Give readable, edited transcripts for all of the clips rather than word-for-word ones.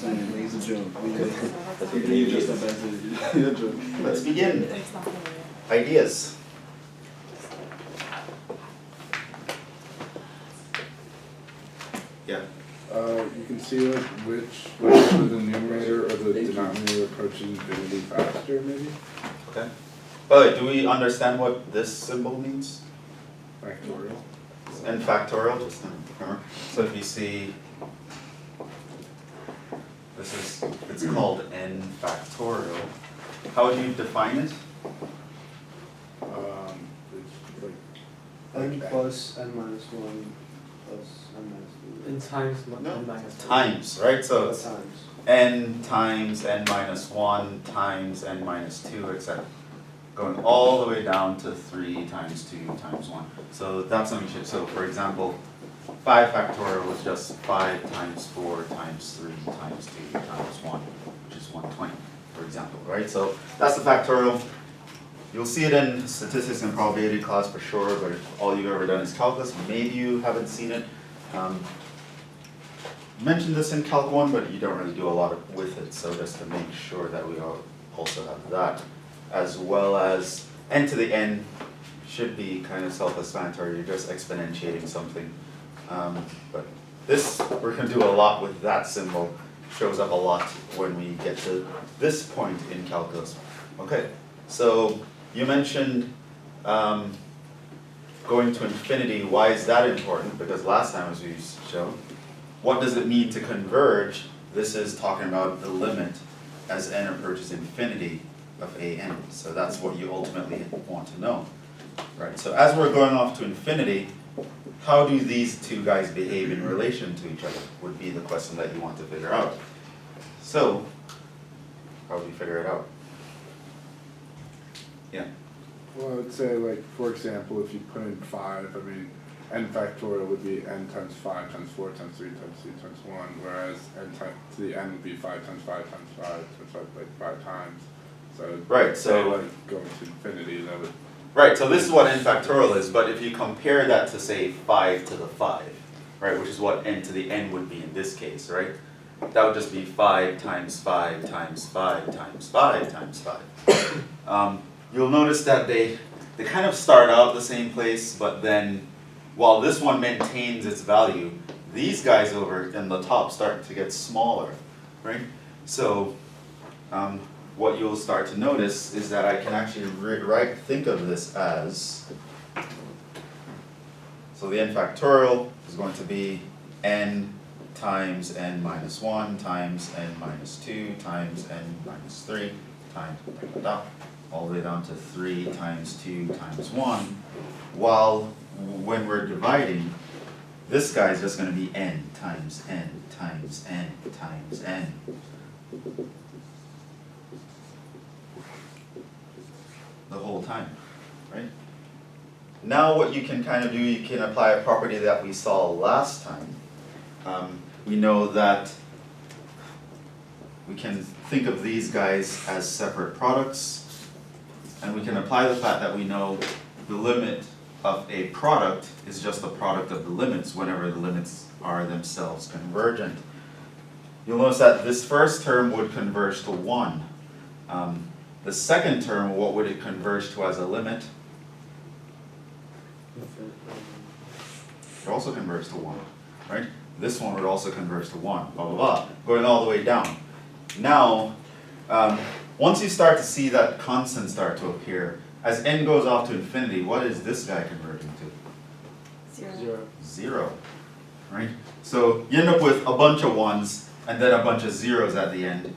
saying, he's a joke. He just invented it. He's a joke. Let's begin. Ideas. Yeah. You can see like which of the numerator or the denominator approaches infinity faster, maybe? Okay. By the way, do we understand what this symbol means? Factorial. N factorial, just remember. So if you see, it's called N factorial. How do you define it? It's like N plus N minus 1 plus N minus 2. In times, No. N minus one. Times, right? So it's Times. N times N minus 1 times N minus 2, etc. Going all the way down to 3 times 2 times 1. So that's something you should, so for example, 5 factorial is just 5 times 4 times 3 times 2 times 1, which is 120, for example, right? So that's the factorial. You'll see it in statistics and probability class for sure, but if all you've ever done is calculus, maybe you haven't seen it. Mentioned this in Calc 1, but you don't really do a lot with it, so just to make sure that we also have that, as well as n to the n should be kind of self-explanatory, you're just exponentiating something. But this, we're going to do a lot with that symbol, shows up a lot when we get to this point in calculus. Okay, so you mentioned going to infinity. Why is that important? Because last time, as we showed, what does it mean to converge? This is talking about the limit as n approaches infinity of an. So that's what you ultimately want to know. Right, so as we're going off to infinity, how do these two guys behave in relation to each other would be the question that you want to figure out. So, how do we figure it out? Yeah. Well, I would say, like, for example, if you put in 5, I mean, n factorial would be n times 5 times 4 times 3 times 2 times 1, whereas n to the n would be 5 times 5 times 5 times 5, like 5 times. So, right, so like going to infinity, that would. Right, so this is what n factorial is, but if you compare that to, say, 5 to the 5, right, which is what n to the n would be in this case, right? That would just be 5 times 5 times 5 times 5 times 5. You'll notice that they kind of start out the same place, but then while this one maintains its value, these guys over in the top start to get smaller, right? So what you'll start to notice is that I can actually think of this as, so the n factorial is going to be n times n minus 1 times n minus 2 times n minus 3 times all the way down to 3 times 2 times 1, while when we're dividing, this guy is just going to be n times n times n times n. The whole time, right? Now what you can kind of do, you can apply a property that we saw last time. We know that we can think of these guys as separate products, and we can apply the fact that we know the limit of a product is just the product of the limits whenever the limits are themselves convergent. You'll notice that this first term would converge to 1. The second term, what would it converge to as a limit? It also converges to 1, right? This one would also converge to 1, blah, blah, blah, going all the way down. Now, once you start to see that constants start to appear, as n goes off to infinity, what is this guy converging to? 0. 0, right? So you end up with a bunch of 1s and then a bunch of 0s at the end.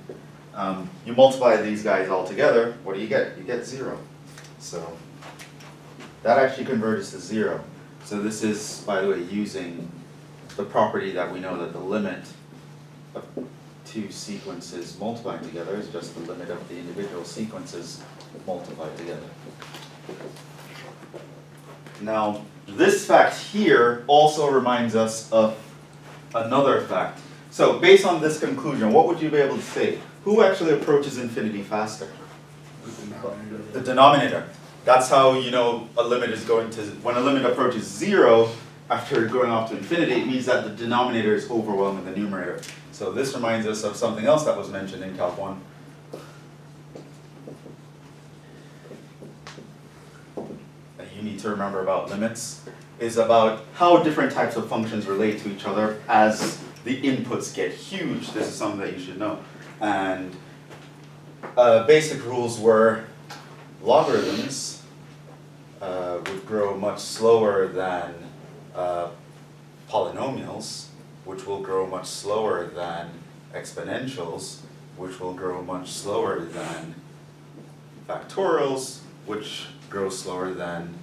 You multiply these guys all together, what do you get? You get 0. So that actually converges to 0. So this is, by the way, using the property that we know that the limit of two sequences multiplying together is just the limit of the individual sequences multiplied together. Now, this fact here also reminds us of another fact. So based on this conclusion, what would you be able to say? Who actually approaches infinity faster? The denominator. That's how you know a limit is going to, when a limit approaches 0, after going off to infinity, it means that the denominator is overwhelming the numerator. So this reminds us of something else that was mentioned in Calc 1. That you need to remember about limits, is about how different types of functions relate to each other as the inputs get huge. This is something that you should know. And basic rules were logarithms would grow much slower than polynomials, which will grow much slower than exponentials, which will grow much slower than factorials, which grow slower than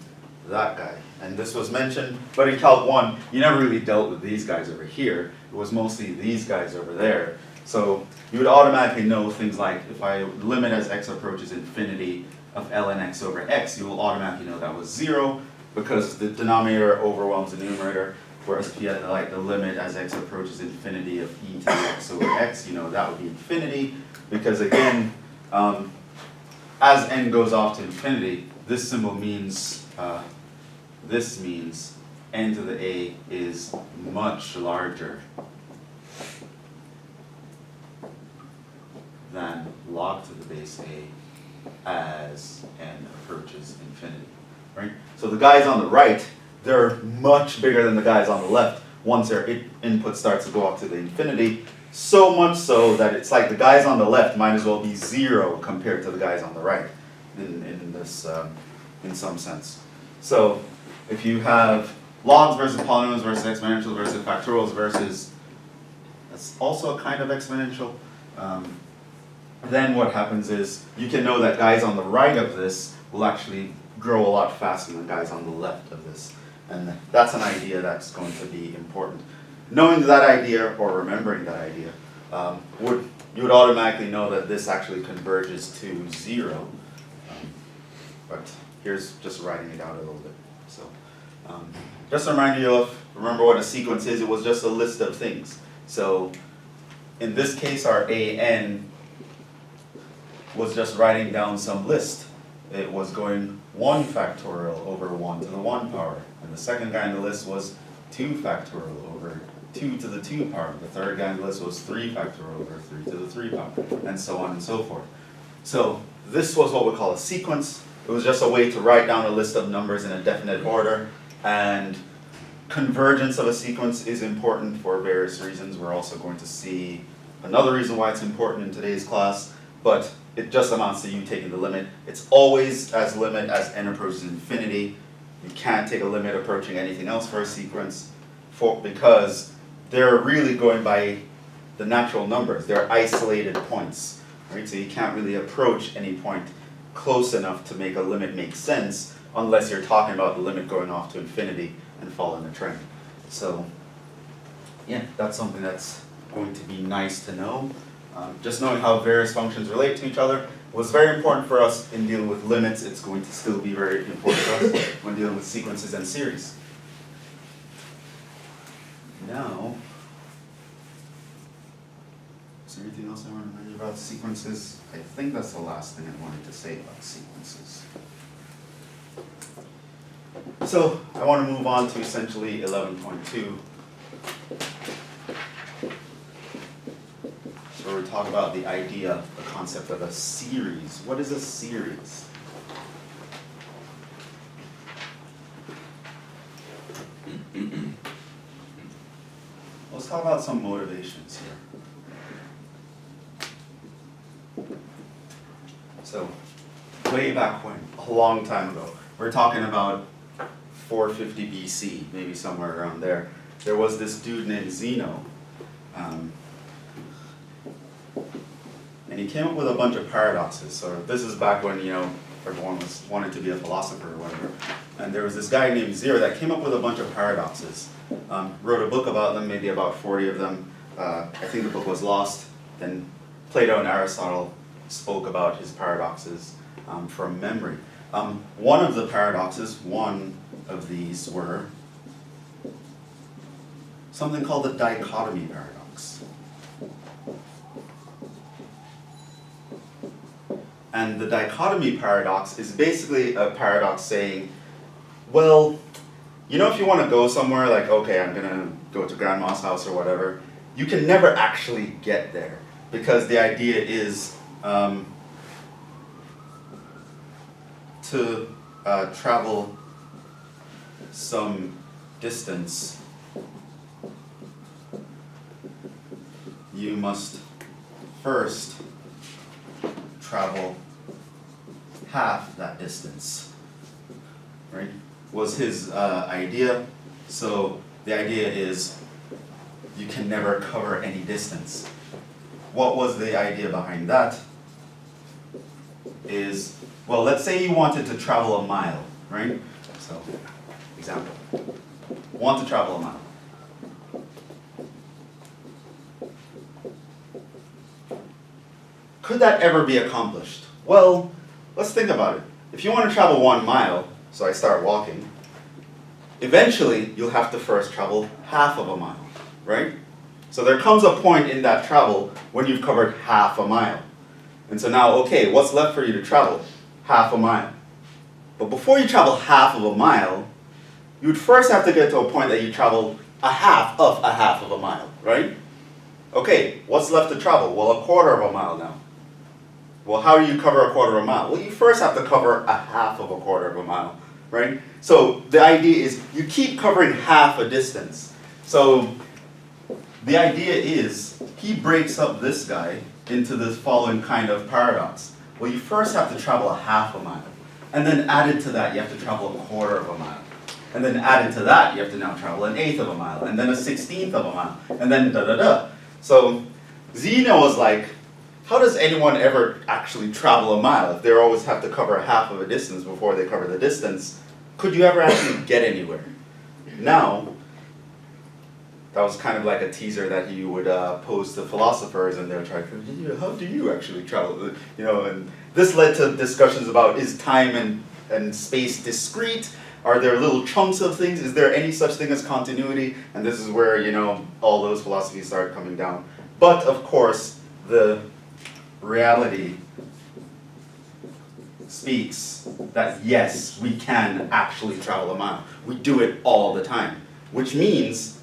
that guy. And this was mentioned, but in Calc 1, you never really dealt with these guys over here. It was mostly these guys over there. So you would automatically know things like, if I limit as x approaches infinity of ln x over x, you will automatically know that was 0, because the denominator overwhelms the numerator. Whereas if you had like the limit as x approaches infinity of e to the x over x, you know that would be infinity, because again, as n goes off to infinity, this symbol means, this means n to the a is much larger than log to the base a as n approaches infinity, right? So the guys on the right, they're much bigger than the guys on the left once their input starts to go up to the infinity, so much so that it's like the guys on the left might as well be 0 compared to the guys on the right in this, in some sense. So if you have logs versus polynomials versus exponentials versus factorials versus, that's also a kind of exponential, then what happens is you can know that guys on the right of this will actually grow a lot faster than guys on the left of this. And that's an idea that's going to be important. Knowing that idea, or remembering that idea, you would automatically know that this actually converges to 0. But here's just writing it out a little bit. So just to remind you of, remember what a sequence is, it was just a list of things. So in this case, our AN was just writing down some list. It was going 1 factorial over 1 to the 1 power. And the second guy in the list was 2 factorial over 2 to the 2 power. The third guy in the list was 3 factorial over 3 to the 3 power, and so on and so forth. So this was what we call a sequence. It was just a way to write down a list of numbers in a definite order. And convergence of a sequence is important for various reasons. We're also going to see another reason why it's important in today's class, but it just amounts to you taking the limit. It's always as limit as n approaches infinity. You can't take a limit approaching anything else for a sequence because they're really going by the natural numbers. They're isolated points, right? So you can't really approach any point close enough to make a limit make sense unless you're talking about the limit going off to infinity and following a trend. So yeah, that's something that's going to be nice to know. Just knowing how various functions relate to each other was very important for us in dealing with limits. It's going to still be very important for us when dealing with sequences and series. Now, is there anything else I want to remind you about sequences? I think that's the last thing I wanted to say about sequences. So I want to move on to essentially 11.2. Where we talk about the idea, the concept of a series. What is a series? Let's talk about some motivations here. So, way back when, a long time ago, we're talking about 450 BC, maybe somewhere around there. There was this dude named Zeno. And he came up with a bunch of paradoxes. So this is back when, everyone wanted to be a philosopher or whatever. And there was this guy named Zeno that came up with a bunch of paradoxes. Wrote a book about them, maybe about 40 of them. I think the book was lost. Then Plato and Aristotle spoke about his paradoxes from memory. One of the paradoxes, one of these were something called the dichotomy paradox. And the dichotomy paradox is basically a paradox saying, well, You know, if you want to go somewhere, like, okay, I'm gonna go to grandma's house or whatever, you can never actually get there, because the idea is to travel some distance, you must first travel half that distance, right? Was his idea. So the idea is you can never cover any distance. What was the idea behind that? Is, well, let's say you wanted to travel a mile, right? So, example, want to travel a mile. Could that ever be accomplished? Well, let's think about it. If you want to travel 1 mile, so I start walking, eventually you'll have to first travel half of a mile, right? So there comes a point in that travel when you've covered half a mile. And so now, okay, what's left for you to travel? Half a mile. But before you travel half of a mile, you would first have to get to a point that you travel a half of a mile, right? Okay, what's left to travel? Well, 1/4 of a mile now. Well, how do you cover 1/4 of a mile? Well, you first have to cover a half of 1/4 of a mile, right? So the idea is you keep covering half a distance. So the idea is he breaks up this guy into this following kind of paradox. Well, you first have to travel a half a mile, and then added to that you have to travel 1/4 of a mile. And then added to that you have to now travel 1/8 of a mile, and then 1/16 of a mile, and then da-da-da. So Zeno was like, how does anyone ever actually travel a mile if they always have to cover half of a distance before they cover the distance? Could you ever actually get anywhere? Now, that was kind of like a teaser that he would pose to philosophers, and they're trying to, how do you actually travel? You know, and this led to discussions about, is time and space discrete? Are there little chunks of things? Is there any such thing as continuity? And this is where, you know, all those philosophies started coming down. But of course, the reality speaks that yes, we can actually travel a mile. We do it all the time, which means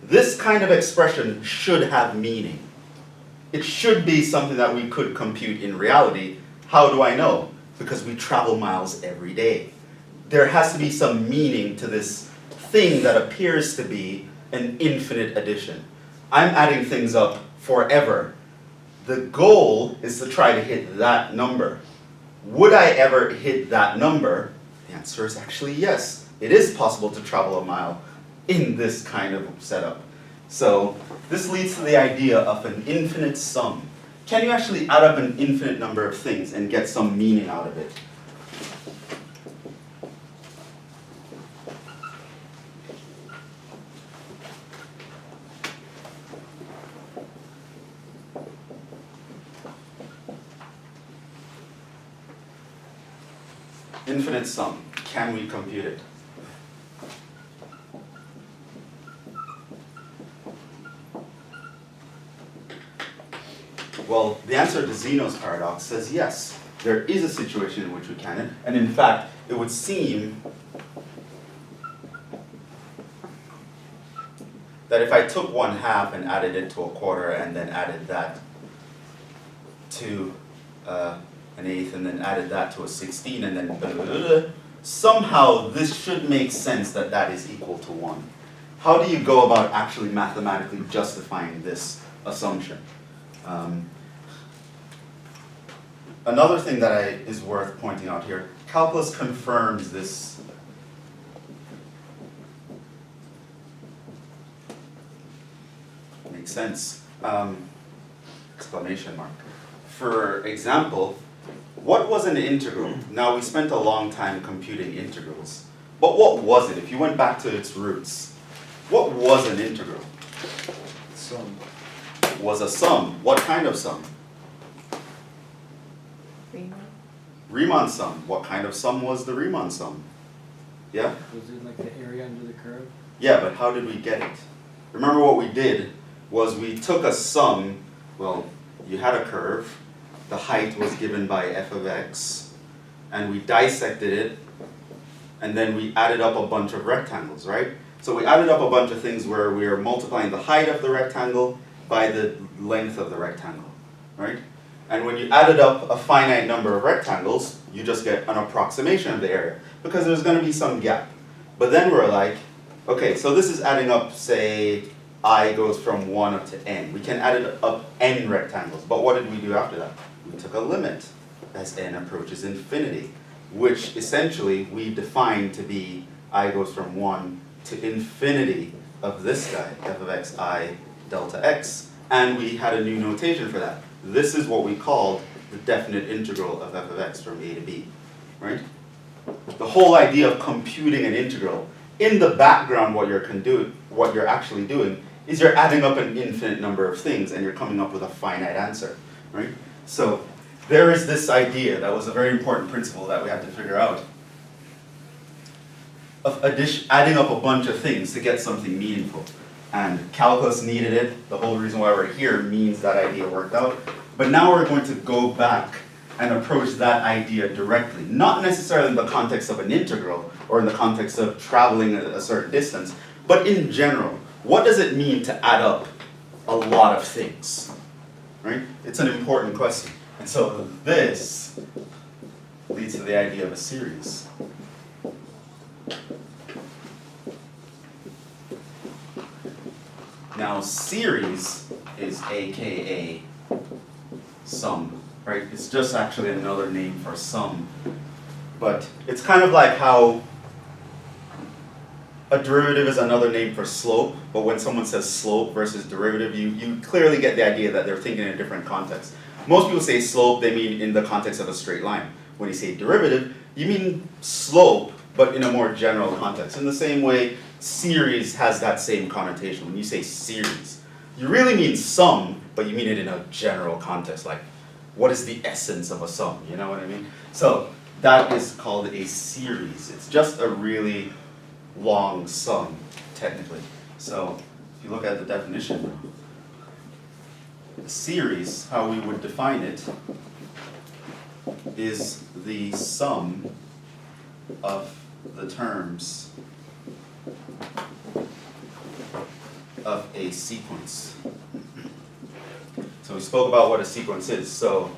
this kind of expression should have meaning. It should be something that we could compute in reality. How do I know? Because we travel miles every day. There has to be some meaning to this thing that appears to be an infinite addition. I'm adding things up forever. The goal is to try to hit that number. Would I ever hit that number? The answer is actually yes. It is possible to travel a mile in this kind of setup. So this leads to the idea of an infinite sum. Can you actually add up an infinite number of things and get some meaning out of it? Infinite sum. Can we compute it? Well, the answer to Zenos Paradox says yes. There is a situation in which we can, and in fact, it would seem that if I took 1/2 and added it to 1/4 and then added that to 1/8 and then added that to 1/16 and then blah, blah, blah, blah, somehow this should make sense that that is equal to 1. How do you go about actually mathematically justifying this assumption? Another thing that is worth pointing out here, calculus confirms this. Makes sense. Exclamation mark. For example, what was an integral? Now, we spent a long time computing integrals, but what was it? If you went back to its roots, what was an integral? Sum. Was a sum. What kind of sum? Riemann sum. What kind of sum was the Riemann sum? Yeah? Was it like the area under the curve? Yeah, but how did we get it? Remember what we did was we took a sum, well, you had a curve, the height was given by f of x, and we dissected it and then we added up a bunch of rectangles, right? So we added up a bunch of things where we are multiplying the height of the rectangle by the length of the rectangle, right? And when you added up a finite number of rectangles, you just get an approximation of the area, because there's going to be some gap. But then we're like, okay, so this is adding up, say, I goes from 1 up to n. We can add it up n rectangles, but what did we do after that? We took a limit as n approaches infinity, which essentially we defined to be I goes from 1 to infinity of this guy, f of x I delta x, and we had a new notation for that. This is what we called the definite integral of f of x from a to b, right? The whole idea of computing an integral, in the background what you're actually doing is you're adding up an infinite number of things and you're coming up with a finite answer, right? So there is this idea that was a very important principle that we had to figure out of adding up a bunch of things to get something meaningful. And calculus needed it. The whole reason why we're here means that idea worked out. But now we're going to go back and approach that idea directly. Not necessarily in the context of an integral or in the context of traveling a certain distance, but in general. What does it mean to add up a lot of things? Right? It's an important question. And so this leads to the idea of a series. Now, series is AKA sum, right? It's just actually another name for sum. But it's kind of like how a derivative is another name for slope, but when someone says slope versus derivative, you clearly get the idea that they're thinking in a different context. Most people say slope, they mean in the context of a straight line. When you say derivative, you mean slope, but in a more general context. In the same way, series has that same connotation. When you say series, you really mean sum, but you mean it in a general context, like what is the essence of a sum, you know what I mean? So that is called a series. It's just a really long sum, technically. So if you look at the definition, a series, how we would define it, is the sum of the terms of a sequence. So we spoke about what a sequence is. So,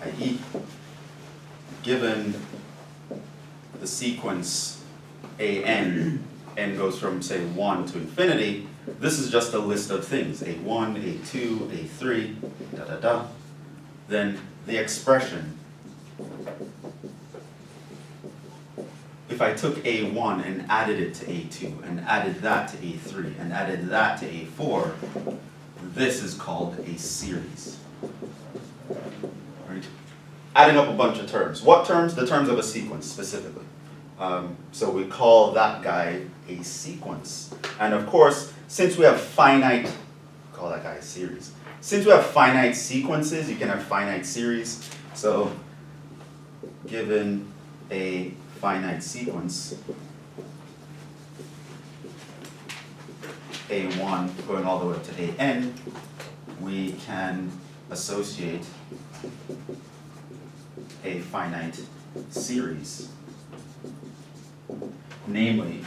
i.e., given the sequence an, n goes from, say, 1 to infinity, this is just a list of things, a1, a2, a3, da da da. Then the expression, if I took a1 and added it to a2, and added that to a3, and added that to a4, this is called a series. Right? Adding up a bunch of terms. What terms? The terms of a sequence, specifically. So we call that guy a sequence. And of course, since we have finite, call that guy a series. Since we have finite sequences, you can have finite series. So given a finite sequence, a1 going all the way up to an, we can associate a finite series, namely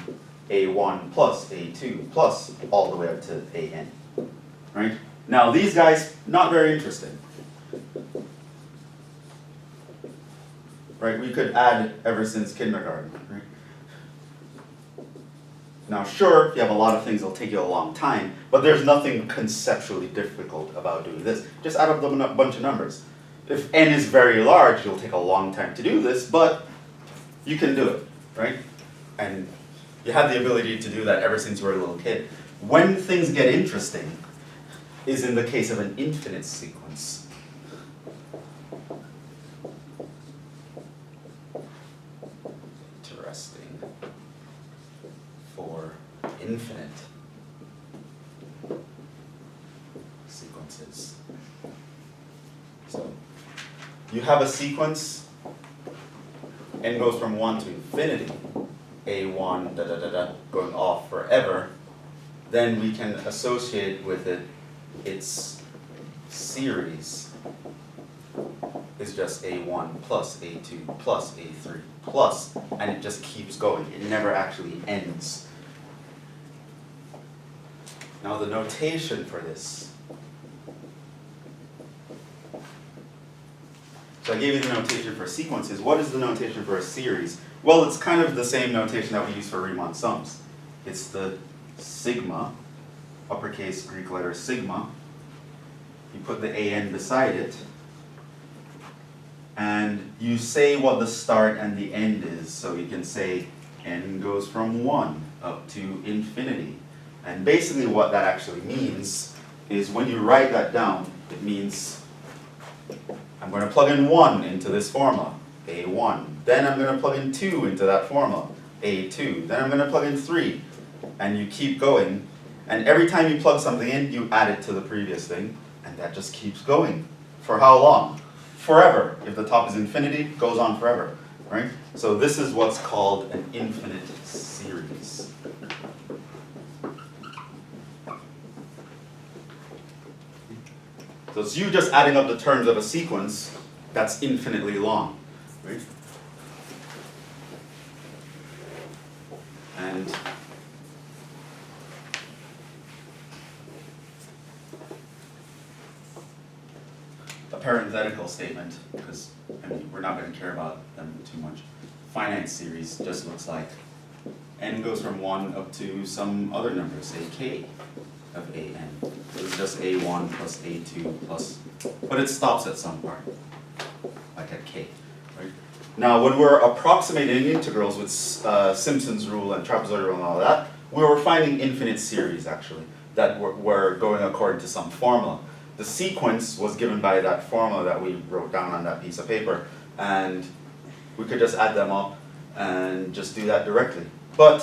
a1 plus a2 plus all the way up to an, right? Now these guys, not very interesting. Right, we could add ever since kindergarten, right? Now sure, if you have a lot of things, it'll take you a long time, but there's nothing conceptually difficult about doing this. Just add up a bunch of numbers. If n is very large, it'll take a long time to do this, but you can do it, right? And you have the ability to do that ever since you were a little kid. When things get interesting is in the case of an infinite sequence. Interesting for infinite sequences. So you have a sequence, n goes from 1 to infinity, a1 da da da da going off forever, then we can associate with it its series is just A1 plus A2 plus A3 plus, and it just keeps going. It never actually ends. Now the notation for this. So I gave you the notation for sequences. What is the notation for a series? Well, it's kind of the same notation that we use for Riemann sums. It's the sigma, uppercase Greek letter sigma. You put the an beside it, and you say what the start and the end is. So you can say n goes from 1 up to infinity. And basically what that actually means is when you write that down, it means I'm going to plug in 1 into this formula, A1. Then I'm going to plug in 2 into that formula, A2. Then I'm going to plug in 3. And you keep going. And every time you plug something in, you add it to the previous thing. And that just keeps going. For how long? Forever. If the top is infinity, it goes on forever. Right? So this is what's called an infinite series. So it's you just adding up the terms of a sequence that's infinitely long. Right? And a parenthetical statement, because I mean, we're not going to care about them too much. Finite series just looks like n goes from 1 up to some other number, say k of an. So it's just a1 plus a2 plus, but it stops at some part, like at k. Right? Now, when we're approximating integrals with Simpson's rule and trapezoidal rule and all that, we were finding infinite series, actually, that were going according to some formula. The sequence was given by that formula that we wrote down on that piece of paper, and we could just add them up and just do that directly. But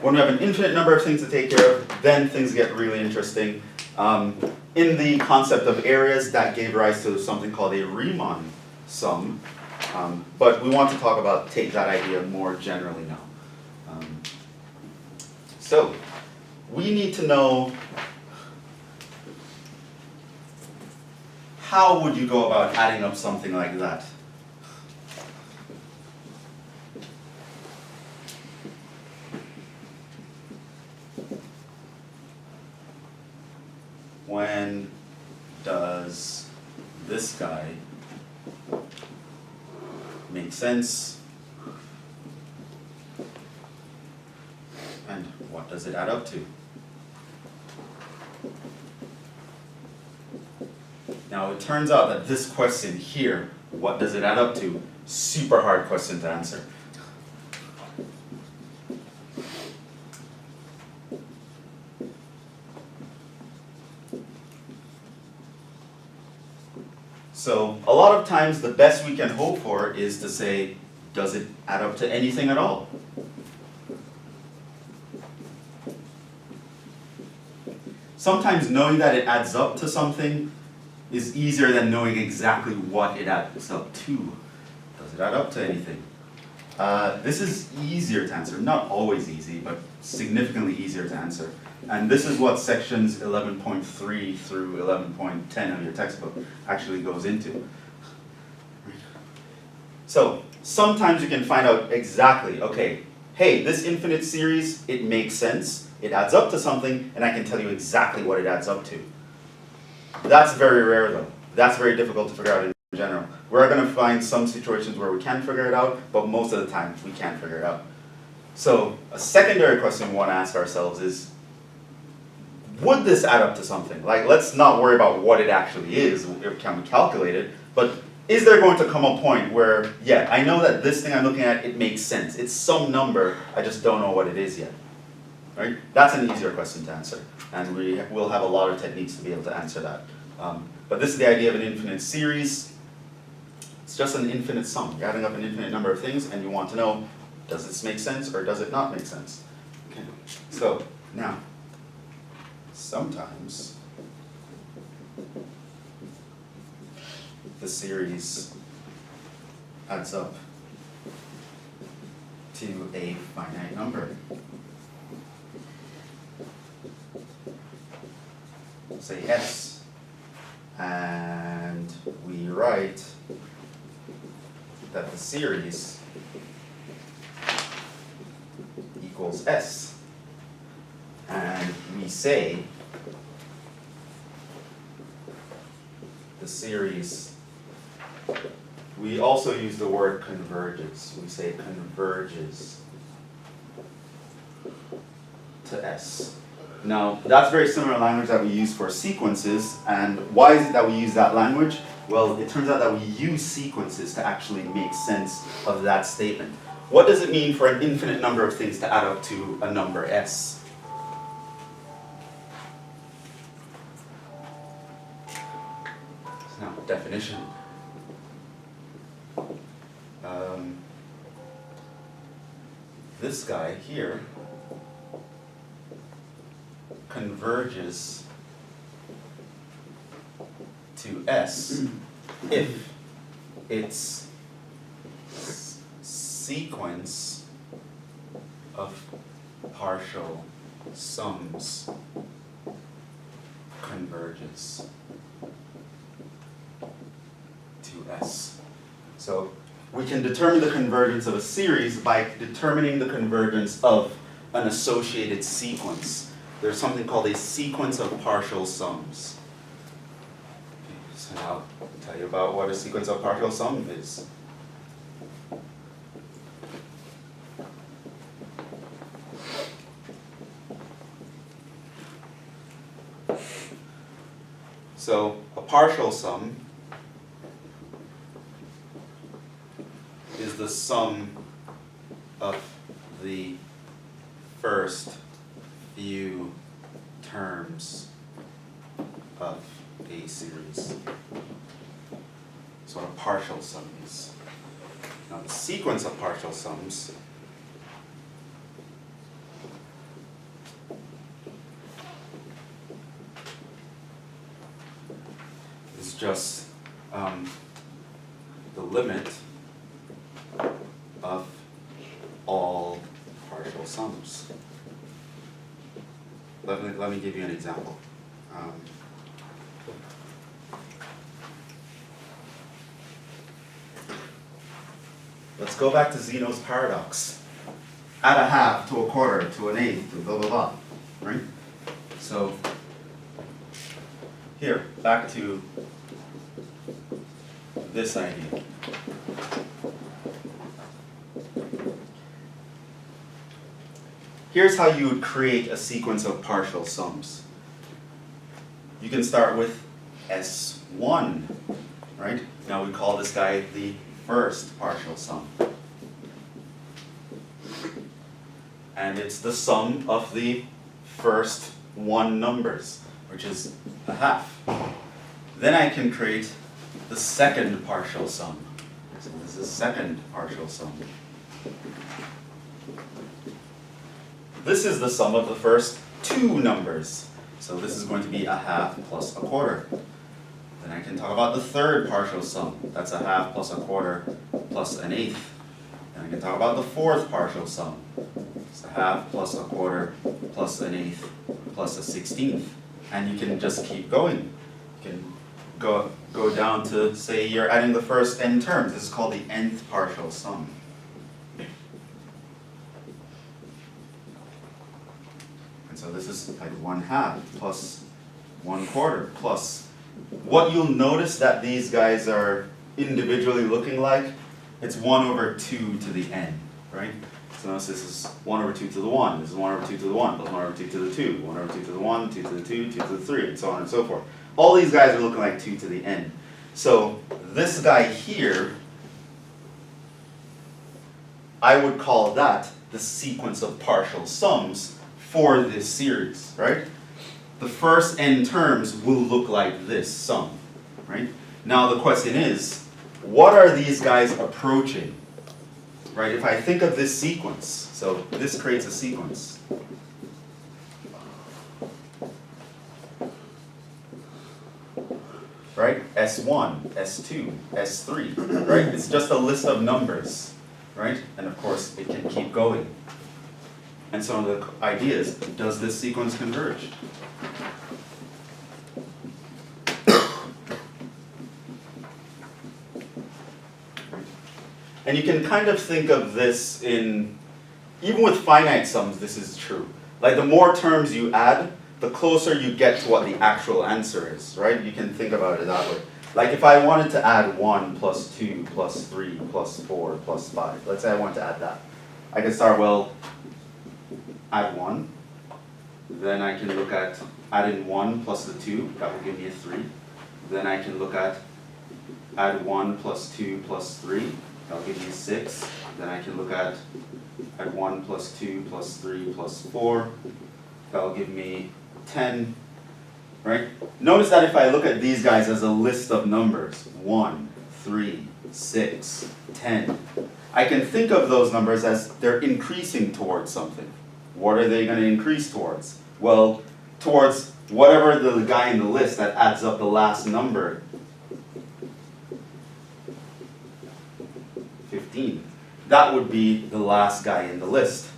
when we have an infinite number of things to take care of, then things get really interesting. In the concept of areas, that gave rise to something called a Riemann sum. But we want to take that idea more generally now. So we need to know, how would you go about adding up something like that? When does this guy make sense? And what does it add up to? Now it turns out that this question here, what does it add up to? Super hard question to answer. So a lot of times the best we can hope for is to say, does it add up to anything at all? Sometimes knowing that it adds up to something is easier than knowing exactly what it adds up to. Does it add up to anything? This is easier to answer, not always easy, but significantly easier to answer. And this is what sections 11.3 through 11.10 of your textbook actually goes into. So sometimes you can find out exactly, okay, hey, this infinite series, it makes sense, it adds up to something, and I can tell you exactly what it adds up to. That's very rare though. That's very difficult to figure out in general. We're going to find some situations where we can figure it out, but most of the time we can't figure it out. So a secondary question we want to ask ourselves is, would this add up to something? Like, let's not worry about what it actually is, can we calculate it, but is there going to come a point where, yeah, I know that this thing I'm looking at, it makes sense. It's some number, I just don't know what it is yet. Right? That's an easier question to answer, and we will have a lot of techniques to be able to answer that. But this is the idea of an infinite series. It's just an infinite sum. You're adding up an infinite number of things, and you want to know, does this make sense or does it not make sense? Okay. So, now, sometimes the series adds up to a finite number. Say S, and write that the series equals S. And we say the series, we also use the word converges. We say converges to S. Now, that's very similar language that we use for sequences, and why is it that we use that language? Well, it turns out that we use sequences to actually make sense of that statement. What does it mean for an infinite number of things to add up to a number S? Now, definition. This guy here converges to S if its sequence of partial sums converges to S. So we can determine the convergence of a series by determining the convergence of an associated sequence. There's something called a sequence of partial sums. So now I'll tell you about what a sequence of partial sum is. So a partial sum is the sum of the first few terms of a series. That's what a partial sum is. Now the sequence of partial sums is just the limit of all partial sums. Let me give you an example. Let's go back to Zenos Paradox. Add a half to a quarter to an eighth to blah blah blah, right? So here, back to this idea. Here's how you would create a sequence of partial sums. You can start with S1, right? Now we call this guy the first partial sum. And it's the sum of the first one numbers, which is a half. Then I can create the second partial sum. So this is the second partial sum. This is the sum of the first two numbers. So this is going to be a half plus a quarter. Then I can talk about the third partial sum. That's a half plus a quarter plus an eighth. And I can talk about the fourth partial sum. It's a half plus a quarter plus an eighth plus a 16th. And you can just keep going. You can go down to, say, you're adding the first n terms. This is called the nth partial sum. So this is like 1/2 plus 1/4 plus. What you'll notice that these guys are individually looking like, it's 1/2 to the n, right? So notice this is 1/2 to the 1, this is 1/2 to the 1, plus 1/2 to the 2, 1/2 to the 1, 2 to the 2, 2 to the 3, and so on and so forth. All these guys are looking like 2 to the n. So this guy here, I would call that the sequence of partial sums for this series, right? The first n terms will look like this sum, right? Now the question is, what are these guys approaching, right? If I think of this sequence, so this creates a sequence. Right? S1, S2, S3, right? It's just a list of numbers, right? And of course, it can keep going. And so the idea is, does this sequence converge? And you can kind of think of this in, even with finite sums, this is true. Like the more terms you add, the closer you get to what the actual answer is, right? You can think about it that way. Like if I wanted to add 1 plus 2 plus 3 plus 4 plus 5, let's say I want to add that. I can start, well, add 1. Then I can look at adding 1 plus the 2, that will give me a 3. Then I can look at add 1 plus 2 plus 3, that'll give me a 6. Then I can look at add 1 plus 2 plus 3 plus 4, that'll give me 10, right? Notice that if I look at these guys as a list of numbers, 1, 3, 6, 10, I can think of those numbers as they're increasing towards something. What are they going to increase towards? Well, towards whatever the guy in the list that adds up the last number, 15. That would be the last guy in the list.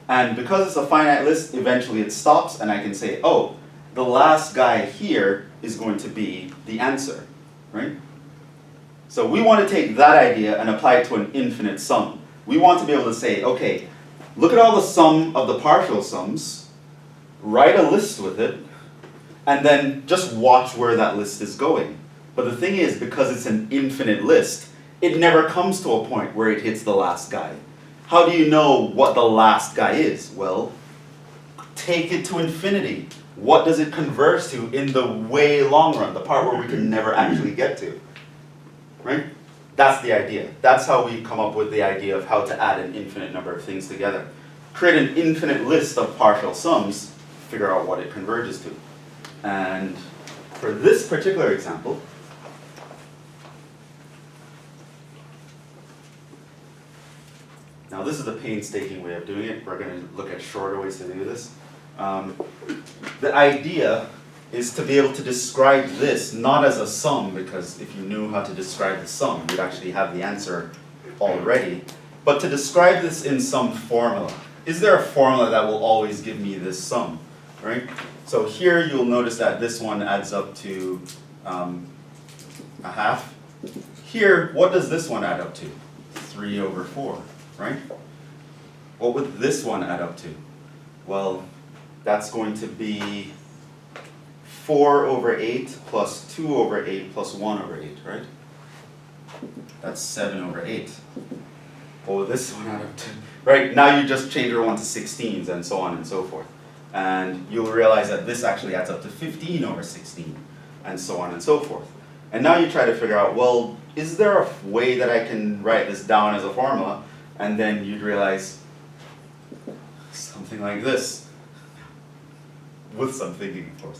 And because it's a finite list, eventually it stops and I can say, oh, the last guy here is going to be the answer, right? So we want to take that idea and apply it to an infinite sum. We want to be able to say, okay, look at all the sum of the partial sums, write a list with it, and then just watch where that list is going. But the thing is, because it's an infinite list, it never comes to a point where it hits the last guy. How do you know what the last guy is? Well, take it to infinity. What does it converge to in the way long run, the part where we can never actually get to? Right? That's the idea. That's how we come up with the idea of how to add an infinite number of things together. Create an infinite list of partial sums, figure out what it converges to. And for this particular example, now this is a painstaking way of doing it. We're going to look at shorter ways to do this. The idea is to be able to describe this not as a sum, because if you knew how to describe the sum, you'd actually have the answer already, but to describe this in some formula. Is there a formula that will always give me this sum, right? So here you'll notice that this one adds up to a half. Here, what does this one add up to? 3 over 4, right? What would this one add up to? Well, that's going to be 4 over 8 plus 2 over 8 plus 1 over 8, right? That's 7 over 8. What would this one add up to? Right, now you just change everyone to 16s and so on and so forth. And you'll realize that this actually adds up to 15 over 16 and so on and so forth. And now you try to figure out, well, is there a way that I can write this down as a formula? And then you'd realize something like this. With some thinking, of course.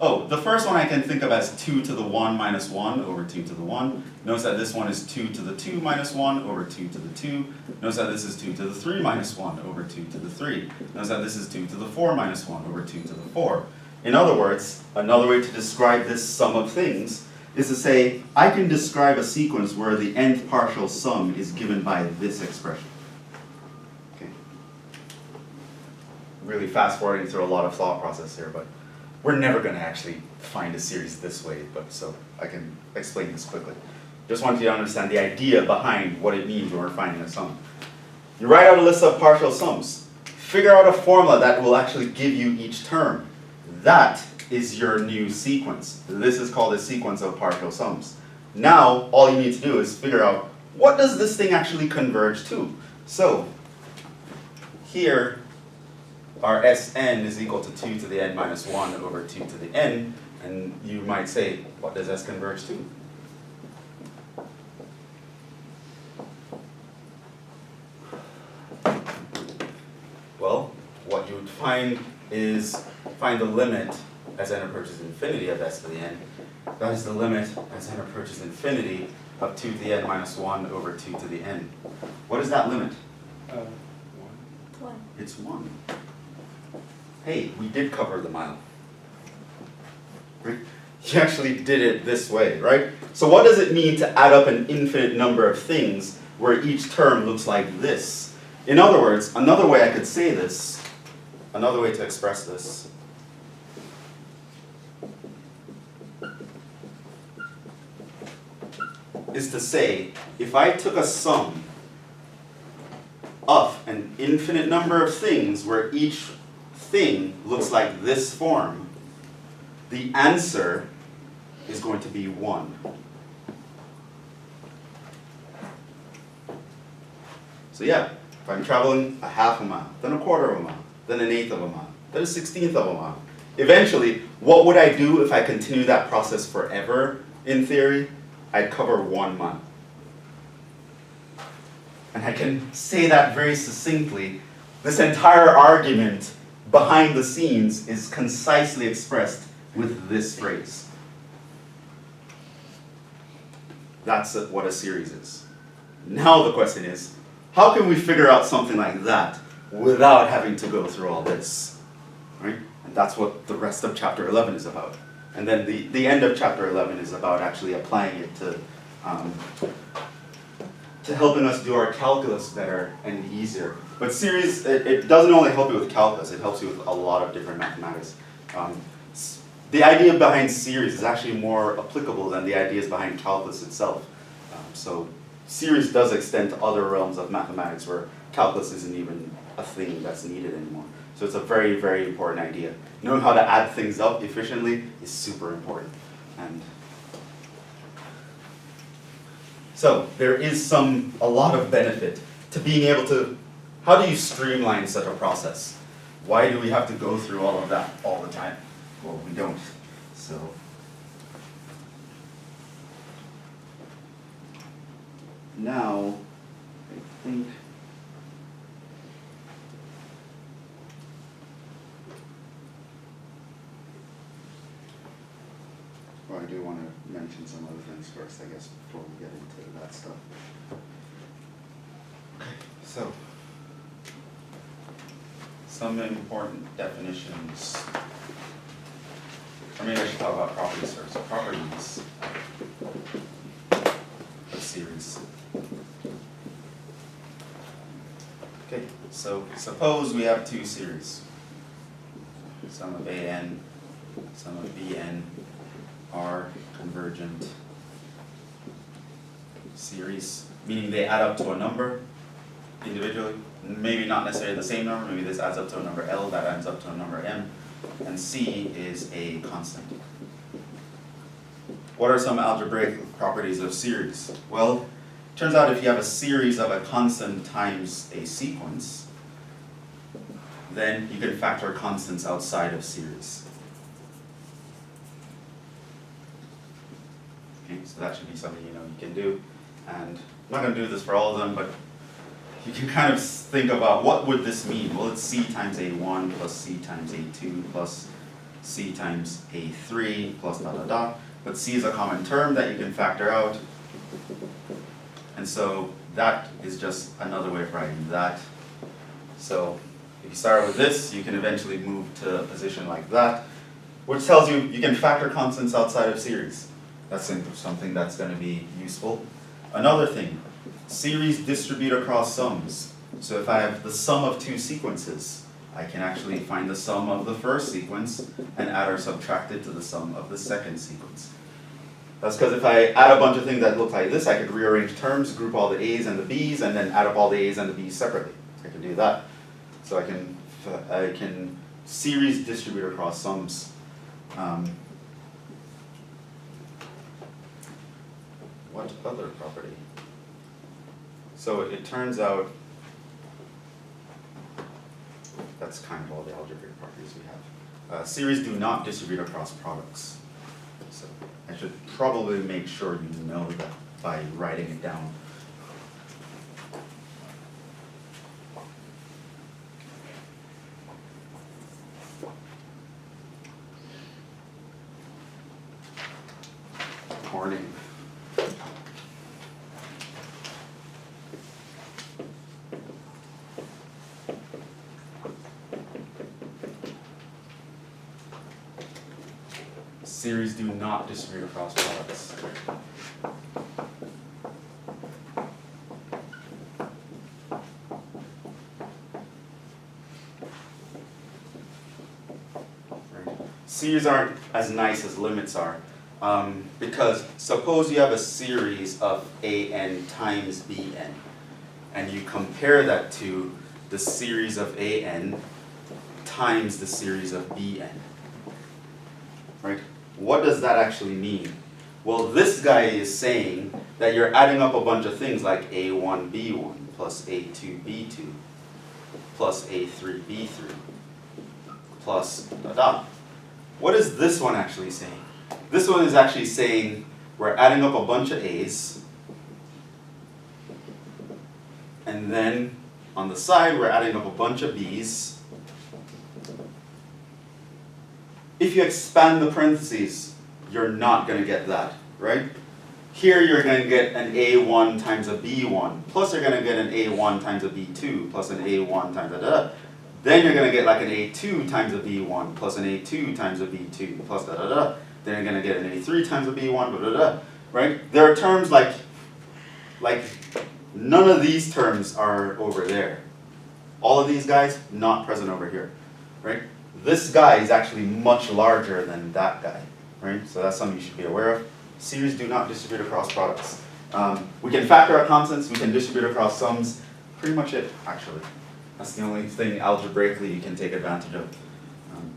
Oh, the first one I can think of as 2 to the 1 minus 1 over 2 to the 1. Notice that this one is 2 to the 2 minus 1 over 2 to the 2. Notice that this is 2 to the 3 minus 1 over 2 to the 3. Notice that this is 2 to the 4 minus 1 over 2 to the 4. In other words, another way to describe this sum of things is to say, I can describe a sequence where the nth partial sum is given by this expression. Okay. Really fast forwarding through a lot of thought process here, but we're never going to actually find a series this way, but so I can explain this quickly. Just want you to understand the idea behind what it means when we're finding a sum. You write out a list of partial sums. Figure out a formula that will actually give you each term. That is your new sequence. This is called a sequence of partial sums. Now, all you need to do is figure out, what does this thing actually converge to? So, here, our Sn is equal to 2 to the n minus 1 over 2 to the n, and you might say, what does S converge to? Well, what you would find is, find the limit as n approaches infinity of S to the n. That is the limit as n approaches infinity of 2 to the n minus 1 over 2 to the n. What is that limit? 1. It's 1. Hey, we did cover the mile. Right? You actually did it this way, right? So what does it mean to add up an infinite number of things where each term looks like this? In other words, another way I could say this, another way to express this, is to say, if I took a sum infinite number of things where each thing looks like this form, the answer is going to be 1. So yeah, if I'm traveling a half a mile, then a quarter of a mile, then an eighth of a mile, then a 16th of a mile. Eventually, what would I do if I continue that process forever, in theory? I'd cover 1 mile. And I can say that very succinctly. This entire argument behind the scenes is concisely expressed with this phrase. That's what a series is. Now the question is, how can we figure out something like that without having to go through all this? Right? And that's what the rest of chapter 11 is about. And then the end of chapter 11 is about actually applying it to helping us do our calculus better and easier. But series, it doesn't only help you with calculus, it helps you with a lot of different mathematics. The idea behind series is actually more applicable than the ideas behind calculus itself. So series does extend to other realms of mathematics where calculus isn't even a thing that's needed anymore. So it's a very, very important idea. Knowing how to add things up efficiently is super important. And so there is a lot of benefit to being able to, how do you streamline such a process? Why do we have to go through all of that all the time? Well, we don't. So now, I think well, I do want to mention some other things first, I guess, before we get into that stuff. So, some important definitions. Or maybe I should talk about properties first. Properties of series. Okay, so suppose we have 2 series. Sum of AN, sum of BN are convergent series, meaning they add up to a number individually. Maybe not necessarily the same number, maybe this adds up to a number L, that adds up to a number M, and C is a constant. What are some algebraic properties of series? Well, it turns out if you have a series of a constant times a sequence, then you can factor constants outside of series. Okay, so that should be something you can do. And I'm not going to do this for all of them, but you can kind of think about what would this mean? Well, it's C times A1 plus C times A2 plus C times A3 plus dot dot dot. But C is a common term that you can factor out. And so that is just another way of writing that. So if you start with this, you can eventually move to a position like that, which tells you you can factor constants outside of series. That's something that's going to be useful. Another thing, series distribute across sums. So if I have the sum of 2 sequences, I can actually find the sum of the first sequence and add or subtract it to the sum of the second sequence. That's because if I add a bunch of things that look like this, I could rearrange terms, group all the A's and the B's, and then add up all the A's and the B's separately. I can do that. So I can series distribute across sums. What other property? So it turns out that's kind of all the algebraic properties we have. Series do not distribute across products. So I should probably make sure you know that by writing it down. Morning. Series do not distribute across products. Right. Series aren't as nice as limits are, because suppose you have a series of AN times BN, and you compare that to the series of AN times the series of BN. Right? What does that actually mean? Well, this guy is saying that you're adding up a bunch of things like A1B1 plus A2B2 plus A3B3 plus dot dot. What is this one actually saying? This one is actually saying we're adding up a bunch of A's, and then on the side we're adding up a bunch of B's. If you expand the parentheses, you're not going to get that, right? Here you're going to get an A1 times a B1, plus you're going to get an A1 times a B2, plus an A1 times a da. Then you're going to get like an A2 times a B1, plus an A2 times a B2, plus da da da. Then you're going to get an A3 times a B1, da da da. Right? There are terms like none of these terms are over there. All of these guys, not present over here, right? This guy is actually much larger than that guy, right? So that's something you should be aware of. Series do not distribute across products. We can factor out constants, we can distribute across sums. Pretty much it, actually. That's the only thing algebraically you can take advantage of.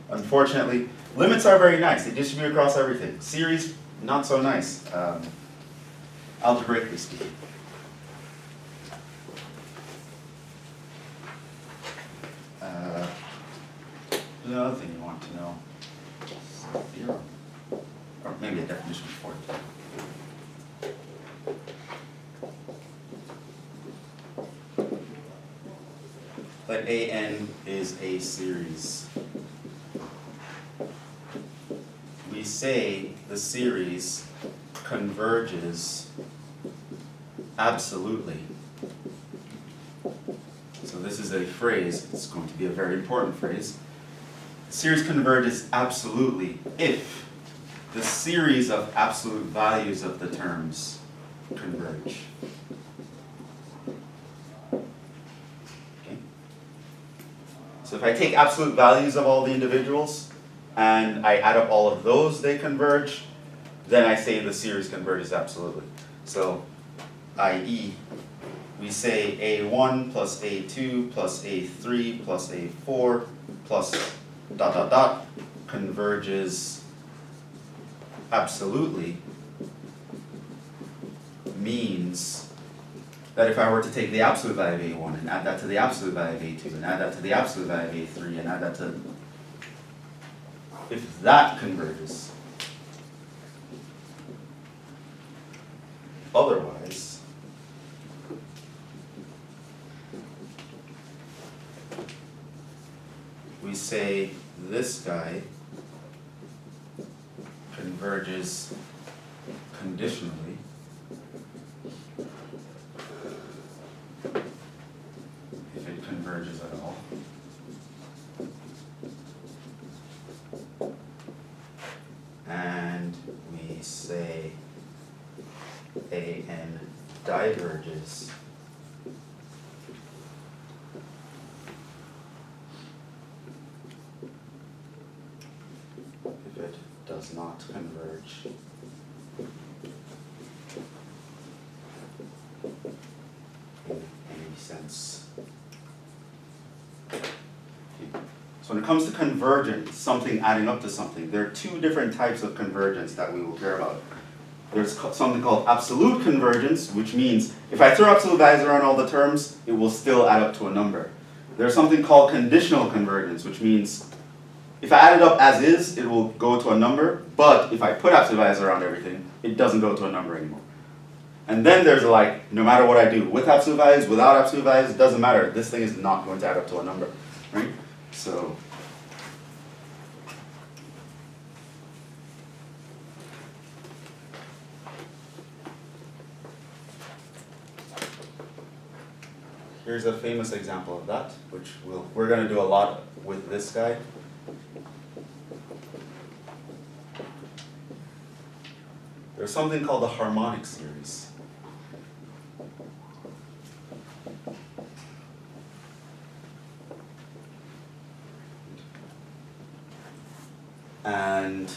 Unfortunately, limits are very nice. They distribute across everything. Series, not so nice, algebraically speaking. There's another thing you want to know. Theorem. Or maybe a definition for it. That AN is a series. We say the series converges absolutely. So this is a phrase, it's going to be a very important phrase. The series converges absolutely if the series of absolute values of the terms converge. Okay? So if I take absolute values of all the individuals and I add up all of those, they converge, then I say the series converges absolutely. So, i.e., we say A1 plus A2 plus A3 plus A4 plus dot dot dot converges absolutely means that if I were to take the absolute value of A1 and add that to the absolute value of A2 and add that to the absolute value of A3 and add that to, if that converges, otherwise, we say this guy converges conditionally if it converges at all. And we say AN diverges if it does not converge. In any sense. So when it comes to convergence, something adding up to something, there are two different types of convergence that we will care about. There's something called absolute convergence, which means if I throw absolute values around all the terms, it will still add up to a number. There's something called conditional convergence, which means if I add it up as is, it will go to a number, but if I put absolute values around everything, it doesn't go to a number anymore. And then there's like, no matter what I do, with absolute values, without absolute values, it doesn't matter. This thing is not going to add up to a number, right? So, here's a famous example of that, which we're going to do a lot with this guy. There's something called the harmonic series. And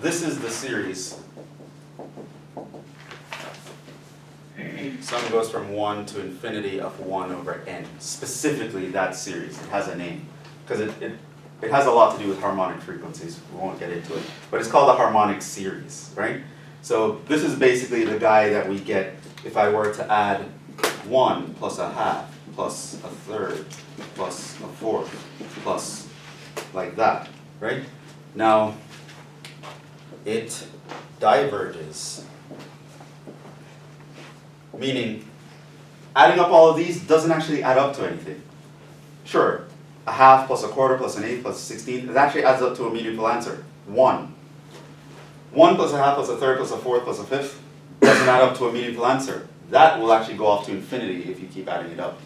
this is the series. Sum goes from 1 to infinity of 1 over n. Specifically that series, it has a name. Because it has a lot to do with harmonic frequencies, we won't get into it. But it's called a harmonic series, right? So this is basically the guy that we get if I were to add 1 plus a half, plus a third, plus a fourth, plus like that, right? Now, it diverges. Meaning, adding up all of these doesn't actually add up to anything. Sure, a half plus a quarter plus an eighth plus 16, it actually adds up to a meaningful answer, 1. 1 plus a half plus a third plus a fourth plus a fifth doesn't add up to a meaningful answer. That will actually go off to infinity if you keep adding it up.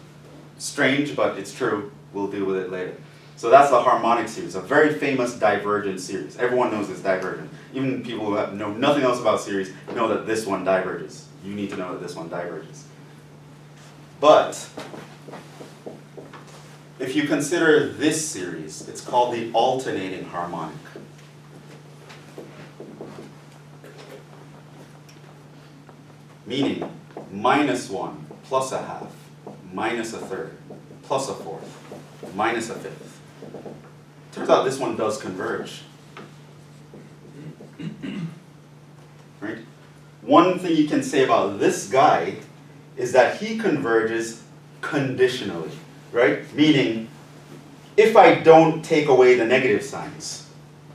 Strange, but it's true. We'll deal with it later. So that's the harmonic series, a very famous divergent series. Everyone knows it's divergent. Even people who know nothing else about series know that this one diverges. You need to know that this one diverges. But if you consider this series, it's called the alternating harmonic. Meaning, minus 1 plus a half, minus a third, plus a fourth, minus a fifth. Turns out this one does converge. Right? One thing you can say about this guy is that he converges conditionally, right? Meaning, if I don't take away the negative signs,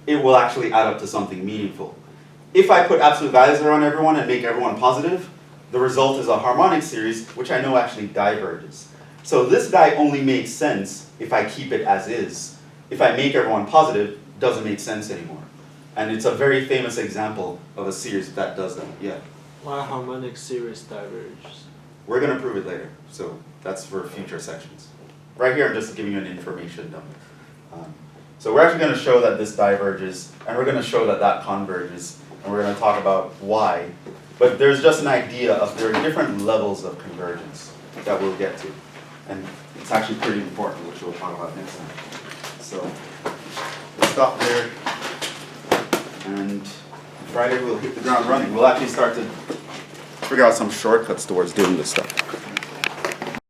it will actually add up to something meaningful. If I put absolute values around everyone and make everyone positive, the result is a harmonic series, which I know actually diverges. So this guy only makes sense if I keep it as is. If I make everyone positive, it doesn't make sense anymore. And it's a very famous example of a series that does that. Yeah? Why harmonic series diverges? We're going to prove it later, so that's for future sections. Right here, I'm just giving you an information dump. So we're actually going to show that this diverges, and we're going to show that that converges, and we're going to talk about why. But there's just an idea of there are different levels of convergence that we'll get to. And it's actually pretty important, which we'll talk about next time. So we'll stop there, and Friday we'll hit the ground running. We'll actually start to figure out some shortcuts towards doing this stuff.